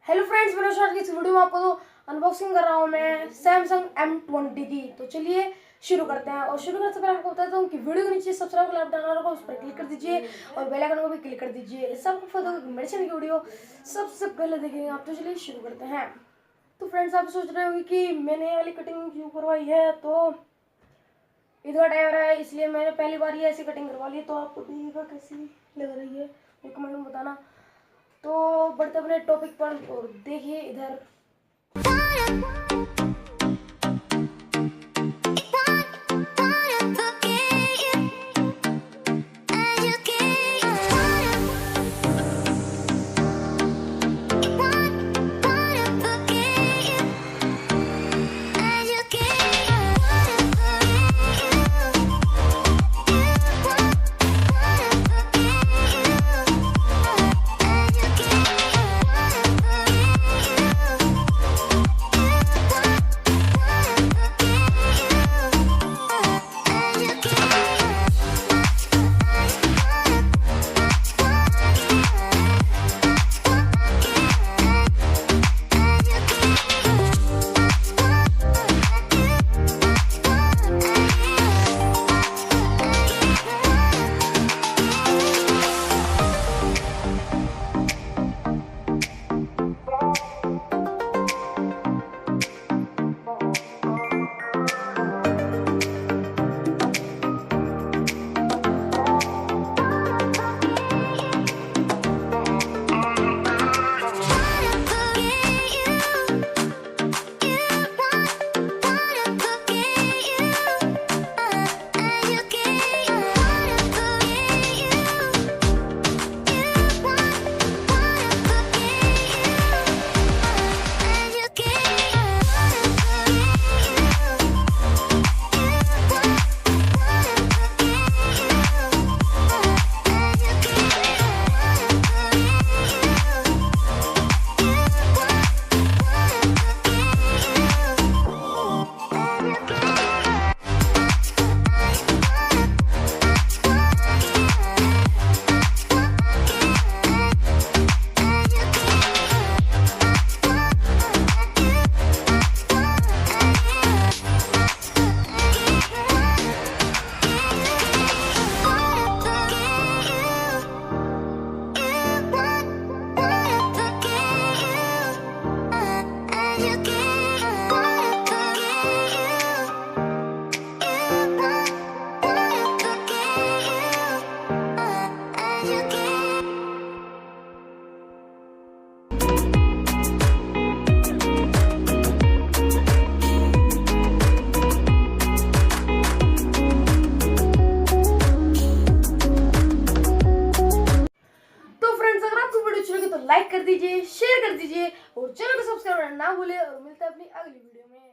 Hello friends, मेरे short की इस वीडियो में आपको अनबॉक्सिंग कर रहा हूँ मैं सैमसंग M20 की। तो चलिए शुरू करते हैं। और शुरू करने से पहले आपको बताता हूँ कि वीडियो के नीचे सब्सक्राइब का बटन होगा, उस पर क्लिक कर दीजिए और बेल आइकन को भी क्लिक कर दीजिए। इससे आपको पता होगा कि मेरे चैनल की वीडियो सबसे पहले देखेंगे आप। तो चलिए शुरू करते हैं। तो फ्रेंड्स, आप सोच रहे होंगे कि मैंने ये वाली कटिंग क्यों करवाई है, तो इधर टाइम रहा है इसलिए मैंने पहली बार ये ऐसी कटिंग करवा ली। तो आपको देखिएगा कैसी लग रही है, ये कमेंट में बताना। तो बढ़ते अपने टॉपिक पर और देखिए इधर लाइक कर दीजिए, शेयर कर दीजिए और चैनल को सब्सक्राइब करना ना भूले। और मिलते हैं अपनी अगली वीडियो में।